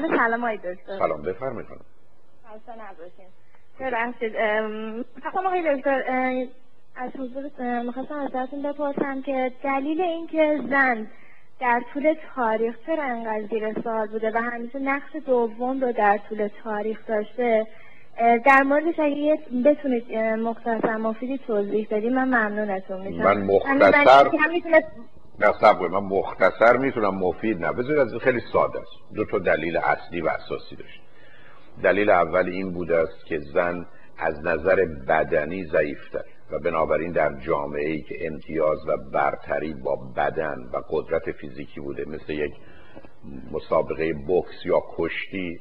الو سلام آقای دکتر. سلام بفرمایید خانم. خسته نباشین. ببخشید فقط آقای دکتر از حضور می‌خواستم ازتون بپرسم که دلیل این که زن در طول تاریخ چرا انقدر زیر سوال بوده و همیشه نقش دوم رو در طول تاریخ داشته، در موردش اگه بتونید مختصر مفیدی توضیح بدید من ممنونتون میشم. من مختصر میتونم مفید نه. بذارید از خیلی ساده است. دو تا دلیل اصلی و اساسی داشت. دلیل اول این بوده است که زن از نظر بدنی ضعیفتر و بنابراین در جامعه‌ای که امتیاز و برتری با بدن و قدرت فیزیکی بوده، مثل یک مسابقه بوکس یا کشتی،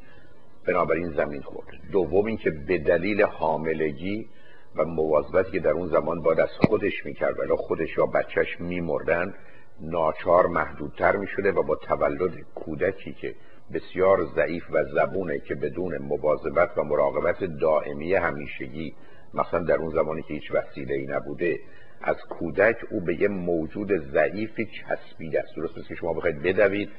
بنابراین زمین خورد. دوم این که به دلیل حاملگی و مواظبتی که در اون زمان باید از خودش میکرد ولی خودش یا بچهش میمردن، ناچار محدودتر میشده و با تولد کودکی که بسیار ضعیف و زبونه که بدون مواظبت و مراقبت دائمی همیشگی، مثلا در اون زمانی که هیچ وسیله‌ای نبوده، از کودک او به یه موجود ضعیفی چسبیده است. درست است که شما بخواید بدوید،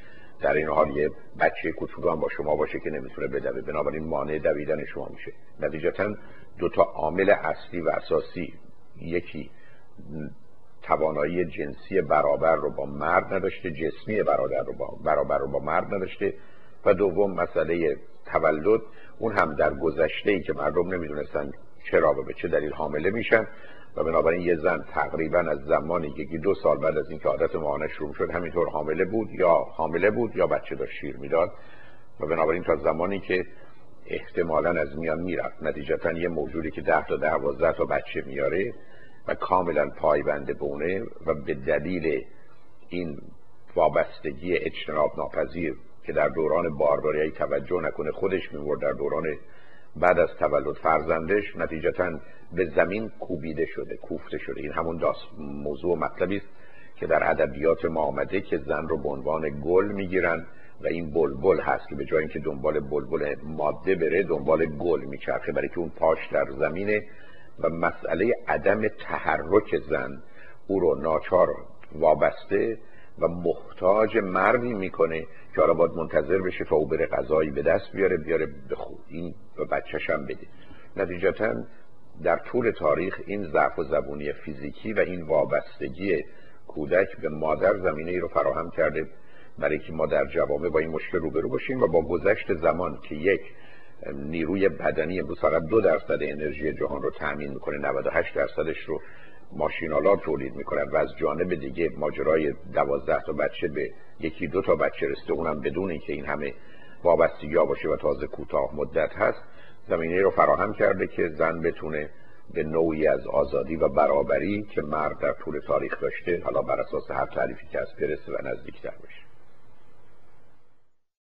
در این حال یه بچه کوچولو هم با شما باشه که نمیتونه بدوه، بنابراین مانع دویدن شما میشه. نتیجتاً دو تا عامل اصلی و اساسی، یکی توانایی جنسی برابر رو با مرد نداشته، جسمی برابر رو با مرد نداشته، و دوم مسئله تولد، اون هم در گذشته‌ای که مردم نمیدونستن چرا و به چه دلیل حامله میشن و بنابراین یه زن تقریبا از زمانی که 2 سال بعد از اینکه عادت ماهانه شروع شد همینطور حامله بود یا بچه داشت شیر میداد و بنابراین تا زمانی که احتمالاً از میان میرفت. نتیجتاً یه موجودی که 10 تا 12 تا بچه میاره و کاملا پایبند به اونه و به دلیل این وابستگی اجتناب ناپذیر که در دوران بارداری توجه نکنه خودش میمرد، در دوران بعد از تولد فرزندش نتیجتاً به زمین کوفته شده. این همون موضوع و مطلبی است که در ادبیات ما آمده که زن رو به عنوان گل میگیرن و این بلبل هست که به جای اینکه دنبال بلبل ماده بره دنبال گل میچرخه، برای که اون پاش در زمینه و مسئله عدم تحرک زن او رو ناچار وابسته و محتاج مردی میکنه که حالا باید منتظر بشه تا او بره غذایی به دست بیاره بخود این به بچه‌ش هم بده. نتیجتاً در طول تاریخ این ضعف و زبونی فیزیکی و این وابستگی کودک به مادر زمینه ای رو فراهم کرده برای که ما در جوامع با این مشکل روبرو باشیم و با گذشت زمان که یک نیروی بدنی امروز فقط 2% انرژی جهان رو تأمین میکنه، 98%ش رو ماشین‌آلات تولید میکنن و از جانب دیگه ماجرای 12 تا بچه به 1-2 تا بچه رسیده، اونم بدون اینکه این همه وابستگی ها باشه و تازه کوتاه مدت هست، زمینه رو فراهم کرده که زن بتونه به نوعی از آزادی و برابری که مرد در طول تاریخ داشته، حالا بر اساس هر تعریفی که از برسه و نزدیکتر بشه.